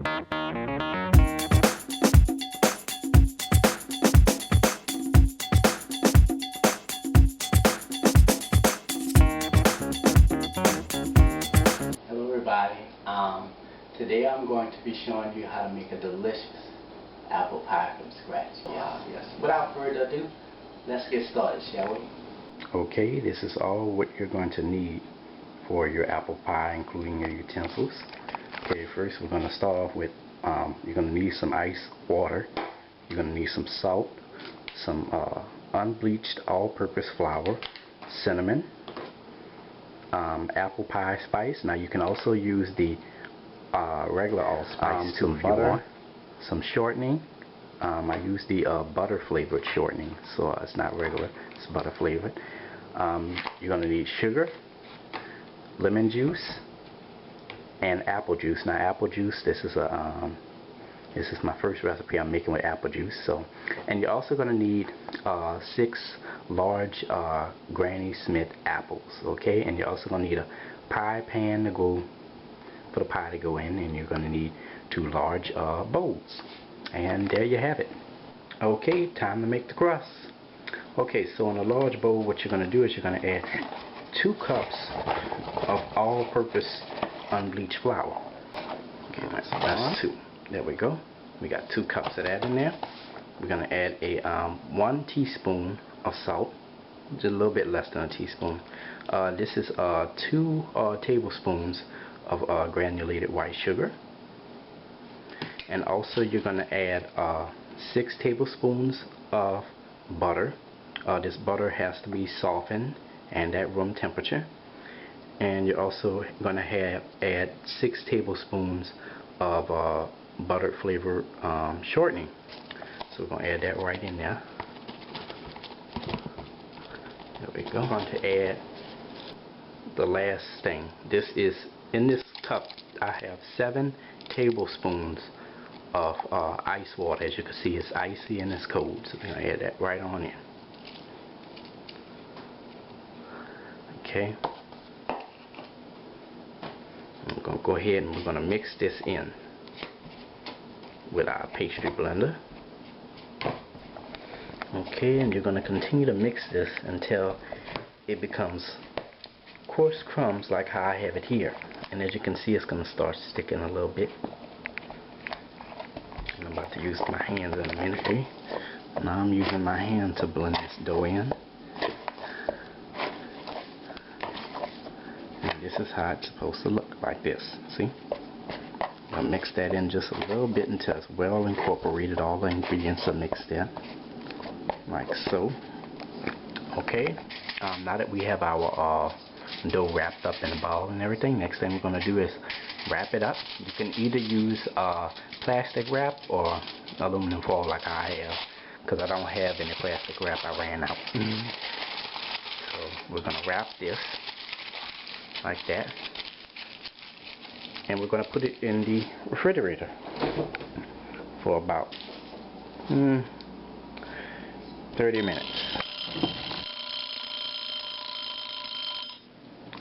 Hello everybody. Today I'm going to be showing you how to make a delicious apple pie from scratch. Yes. Without further ado, let's get started, shall we? Okay, this is all what you're going to need for your apple pie, including your utensils. Okay, first we're going to start off with, you're going to need some ice water. You're going to need some salt, some unbleached all-purpose flour, cinnamon, apple pie spice. Now you can also use the regular allspice too if you want. Some shortening. I use the butter flavored shortening, so it's not regular, it's butter flavored. You're going to need sugar, lemon juice, and apple juice. Now apple juice, this is my first recipe I'm making with apple juice. So, and you're also going to need 6 large Granny Smith apples, okay? And you're also going to need a pie pan to go for the pie to go in, and you're going to need 2 large bowls. And there you have it. Okay, time to make the crust. Okay, so in a large bowl, what you're going to do is you're going to add 2 cups of all-purpose unbleached flour. Okay, that's 2. There we go. We got 2 cups of that in there. We're going to add a 1 teaspoon of salt, just a little bit less than a teaspoon. This is 2 tablespoons of granulated white sugar. And also you're going to add 6 tablespoons of butter. This butter has to be softened and at room temperature. And you're also going to add 6 tablespoons of butter flavored shortening. So we're going to add that right in there. There we go. I'm going to add the last thing. This is, in this cup I have 7 tablespoons of ice water. As you can see, it's icy and it's cold, so we're going to add that right on in. Okay. I'm going to go ahead and we're going to mix this in with our pastry blender. Okay, and you're going to continue to mix this until it becomes coarse crumbs like how I have it here. And as you can see, it's going to start sticking a little bit. And I'm about to use my hands in a minute here. Now I'm using my hand to blend this dough in. And this is how it's supposed to look, like this. See? I'll mix that in just a little bit until it's well incorporated. All the ingredients are mixed in, like so. Okay. Now that we have our dough wrapped up in a ball and everything, next thing we're going to do is wrap it up. You can either use plastic wrap or aluminum foil like I have, because I don't have any plastic wrap. I ran out. So we're going to wrap this like that, and we're going to put it in the refrigerator for about 30 minutes.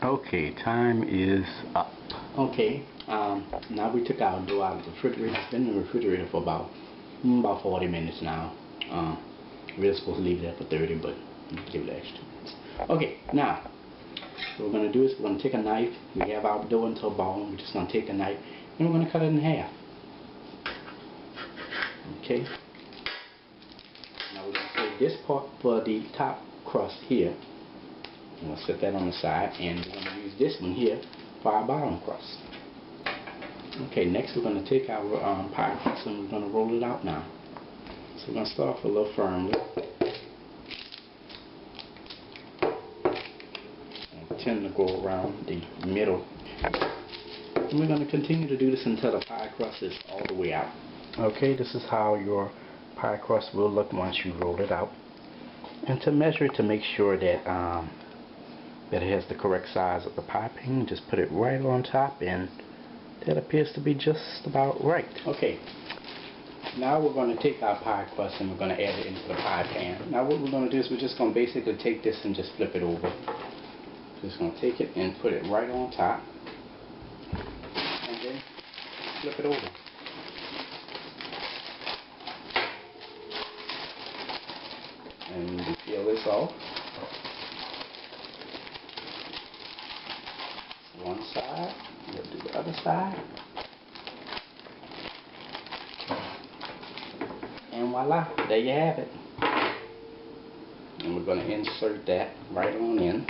Okay, time is up. Okay, now we took our dough out of the refrigerator. It's been in the refrigerator for about 40 minutes now. We're supposed to leave it there for 30, but give it extra minutes. Okay, now what we're going to do is we're going to take a knife. We have our dough into a ball. We're just going to take a knife and we're going to cut it in half. Okay. Now we're going to save this part for the top crust here. I'm going to set that on the side, and we're going to use this one here for our bottom crust. Okay, next we're going to take our pie crust and we're going to roll it out now. So we're going to start off a little firmly. And tend to go around the middle. And we're going to continue to do this until the pie crust is all the way out. Okay, this is how your pie crust will look once you roll it out. And to measure it, to make sure that that it has the correct size of the pie pan, just put it right on top, and that appears to be just about right. Okay, now we're going to take our pie crust and we're going to add it into the pie pan. Now what we're going to do is we're just going to basically take this and just flip it over. Just going to take it and put it right on top, and then flip it over. peel this off. One side, we'll do the other side. And voila, there you have it. And we're going to insert that right on in.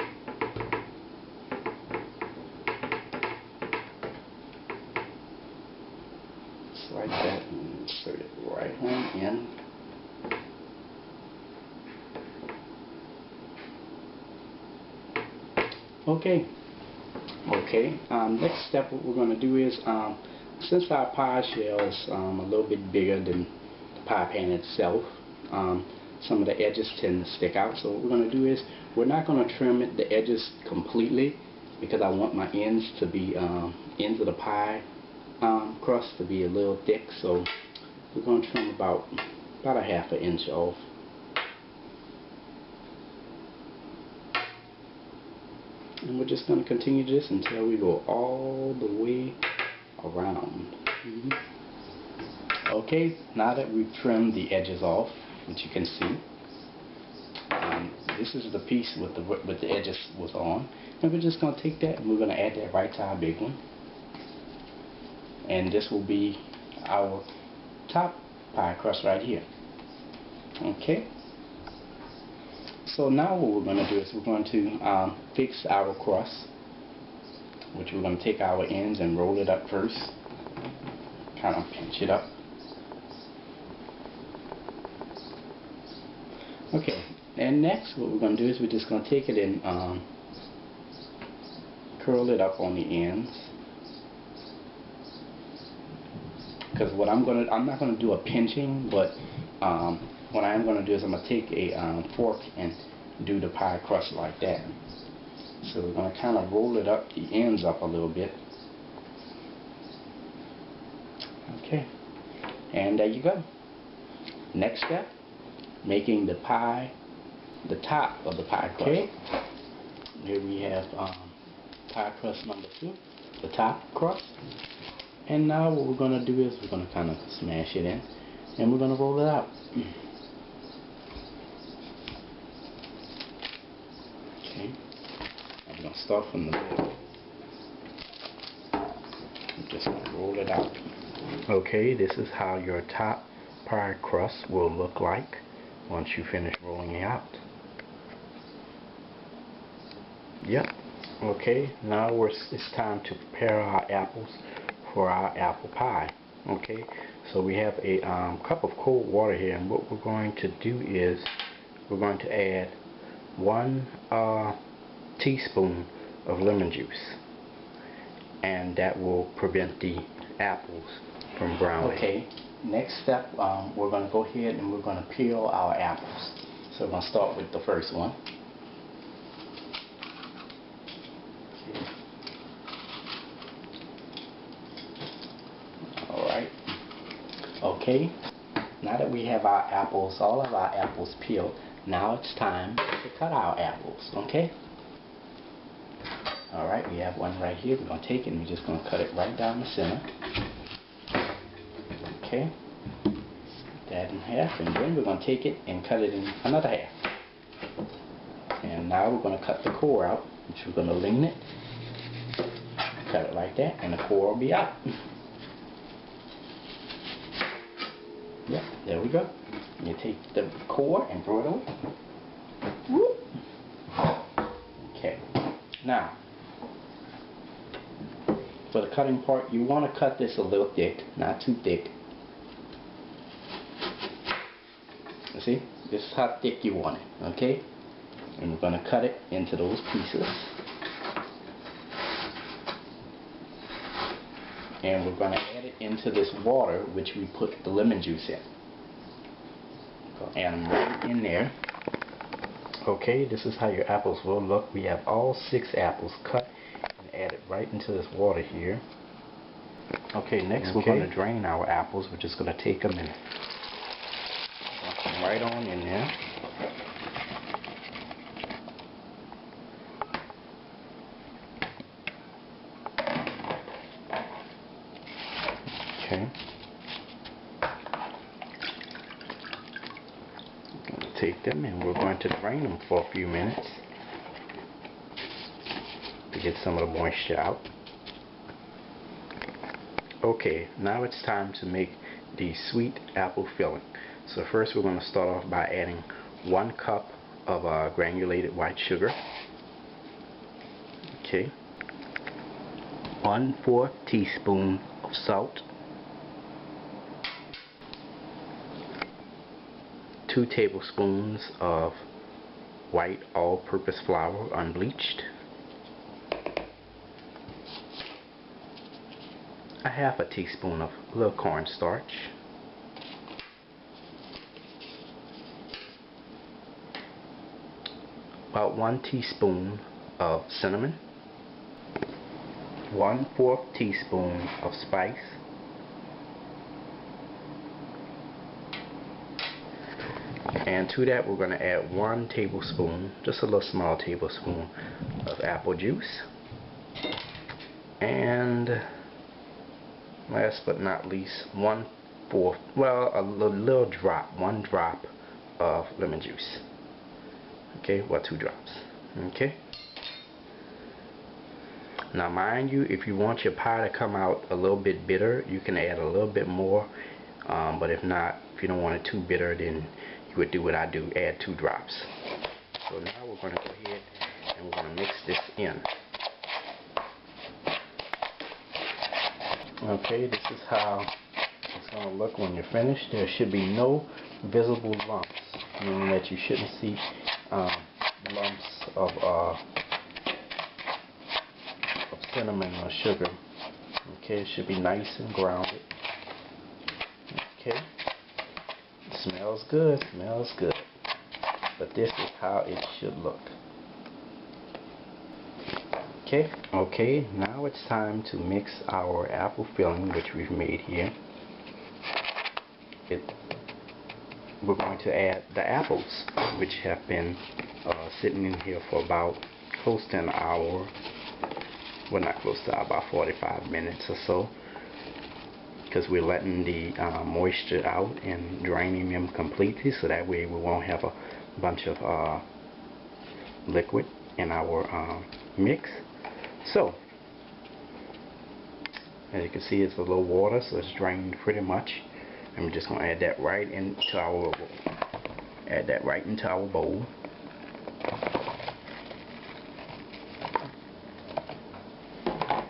Just like that, and insert it right on in. Okay. Next step, what we're going to do is, since our pie shell is a little bit bigger than the pie pan itself, some of the edges tend to stick out. So what we're going to do is, we're not going to trim the edges completely, because I want my ends to be, ends of the pie crust to be a little thick. So we're going to trim about a half an inch off. And we're just going to continue this until we go all the way around. Okay, now that we've trimmed the edges off, which you can see, this is the piece with the edges was on, and we're just going to take that and we're going to add that right to our big one. And this will be our top pie crust right here. Okay. So now what we're going to do is we're going to fix our crust, which we're going to take our ends and roll it up first, kind of pinch it up. Okay, and next what we're going to do is we're just going to take it and curl it up on the ends. Because what I'm not going to do a pinching, but what I am going to do is I'm going to take a fork and do the pie crust like that. So we're going to kind of roll it up, the ends up a little bit. Okay, and there you go. Next step, making the pie, the top of the pie crust. Okay, here we have pie crust number 2, the top crust. And now what we're going to do is we're going to kind of smash it in, and we're going to roll it out. Okay, I'm going to start from the middle. I'm just going to roll it out. Okay, this is how your top pie crust will look like once you finish rolling it out. Yep. Okay, now it's time to prepare our apples for our apple pie. Okay, so we have a cup of cold water here, and what we're going to do is we're going to add 1 teaspoon of lemon juice, and that will prevent the apples from browning. Okay, next step, we're going to go ahead and we're going to peel our apples. So we're going to start with the first one. Okay, now that we have our apples, all of our apples peeled, now it's time to cut our apples, okay? Alright, we have one right here. We're going to take it and we're just going to cut it right down the center. Okay, that in half, and then we're going to take it and cut it in another half. And now we're going to cut the core out, which we're going to lean it, cut it like that, and the core will be out. Yep, there we go. You take the core and throw it away. Whoop. Okay, now for the cutting part, you want to cut this a little thick, not too thick. You see, this is how thick you want it, okay? And we're going to cut it into those pieces. And we're going to add it into this water which we put the lemon juice in. And right in there. Okay, this is how your apples will look. We have all 6 apples cut and added right into this water here. Okay, next we're going to drain our apples. We're just going to take them and dump them right on in there. Okay. take them and we're going to drain them for a few minutes to get some of the moisture out. Okay, now it's time to make the sweet apple filling. So first we're going to start off by adding 1 cup of granulated white sugar. Okay. 1/4 teaspoon of salt. 2 tablespoons of white all-purpose flour, unbleached. 1/2 teaspoon of little cornstarch. 1 teaspoon of cinnamon. 1/4 teaspoon of spice. And to that we're going to add 1 tablespoon, just a little small tablespoon of apple juice. And last but not least, 1/4, well, a little drop, 1 drop of lemon juice. Okay, 2 drops. Okay. Now mind you, if you want your pie to come out a little bit bitter, you can add a little bit more. But if not, if you don't want it too bitter, then you would do what I do, add 2 drops. So now we're going to go ahead and we're going to mix this in. Okay, this is how it's going to look when you're finished. There should be no visible lumps, meaning that you shouldn't see lumps of cinnamon or sugar. Okay, it should be nice and grounded. Okay, it smells good, smells good. But this is how it should look. Okay, now it's time to mix our apple filling, which we've made here. We're going to add the apples, which have been sitting in here for about close to an hour. Well, not close to, about 45 minutes or so, because we're letting the moisture out and draining them completely, so that way we won't have a bunch of liquid in our mix. So as you can see, it's a little water, so it's drained pretty much, and we're just going to add that right into our bowl.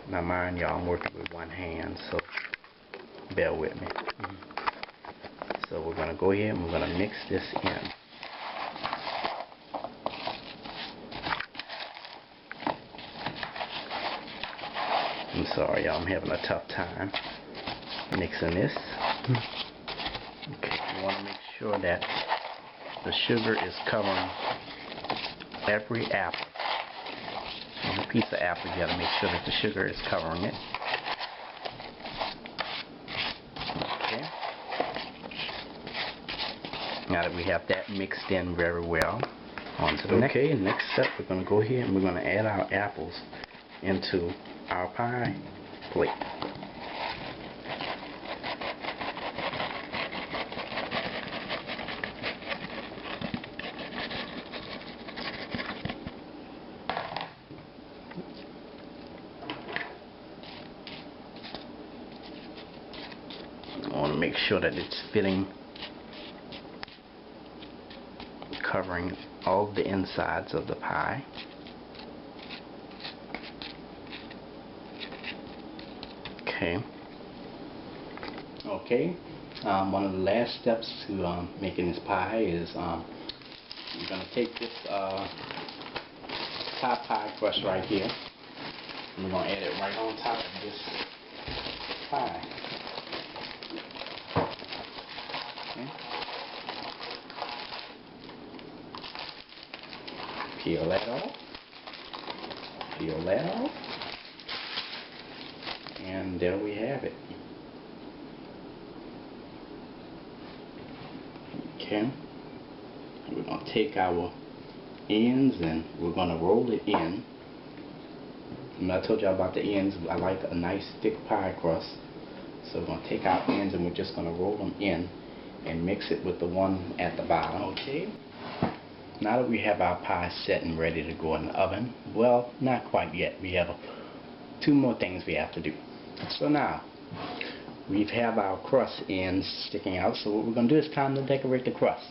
Now mind y'all, I'm working with 1 hand, so bear with me. So we're going to go ahead and we're going to mix this in. I'm sorry y'all, I'm having a tough time mixing this. Okay, you want to make sure that the sugar is covering every apple. A piece of apple, you got to make sure that the sugar is covering it. Okay. Now that we have that mixed in very well, on to the next step, we're going to go ahead and we're going to add our apples into our pie plate. I want to make sure that it's fitting, covering all of the insides of the pie. Okay. One of the last steps to making this pie is you're going to take this top pie crust right here, and we're going to add it right on top of this pie. Okay. Peel that off. Peel that off. And there we have it. Okay. We're going to take our ends and we're going to roll it in. And I told you about the ends. I like a nice thick pie crust. So we're going to take our ends and we're just going to roll them in and mix it with the one at the bottom. Okay. now that we have our pie set and ready to go in the oven, well, not quite yet. We have 2 more things we have to do. So now, we have our crust ends sticking out, so what we're going to do is time to decorate the crust.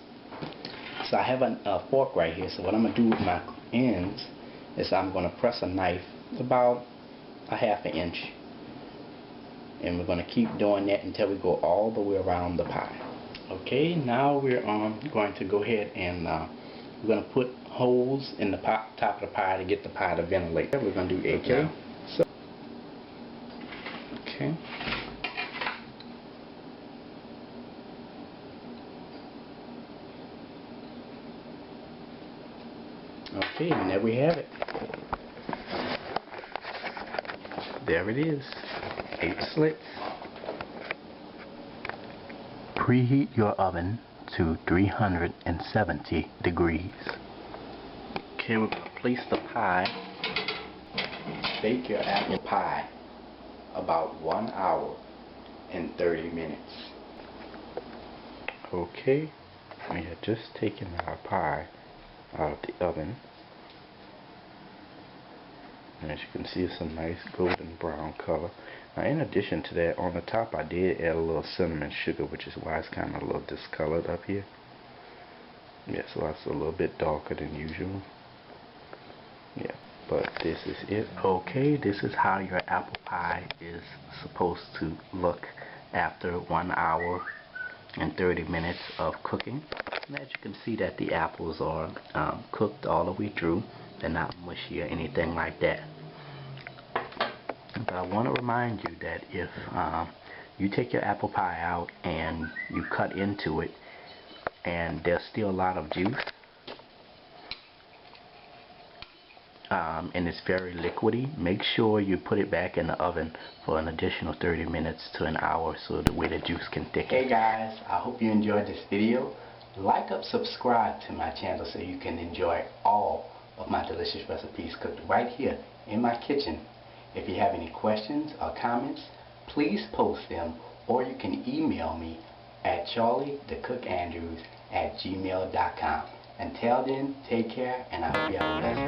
So I have a fork right here, so what I'm going to do with my ends is I'm going to press a knife about a ½ inch, and we're going to keep doing that until we go all the way around the pie. Okay, now we're going to go ahead and we're going to put holes in the top of the pie to get the pie to ventilate. We're going to do okay. Okay. Okay, and there we have it. There it is. 8 slits. Preheat your oven to 370 degrees. Okay, we're going to place the pie. Bake your apple pie about 1 hour and 30 minutes. Okay, we have just taken our pie out of the oven. And as you can see, it's a nice golden brown color. Now, in addition to that, on the top I did add a little cinnamon sugar, which is why it's kind of a little discolored up here. Yeah, so that's a little bit darker than usual. Yeah, but this is it. Okay, this is how your apple pie is supposed to look after 1 hour and 30 minutes of cooking. And as you can see that the apples are cooked all the way through. They're not mushy or anything like that. But I want to remind you that if you take your apple pie out and you cut into it and there's still a lot of juice and it's very liquidy, make sure you put it back in the oven for an additional 30 minutes to an hour so the way the juice can thicken. Hey guys, I hope you enjoyed this video. Like up, subscribe to my channel so you can enjoy all of my delicious recipes cooked right here in my kitchen. If you have any questions or comments, please post them, or you can email me at charliethecookandrews@gmail.com. Until then, take care, and I hope you have a blessed day.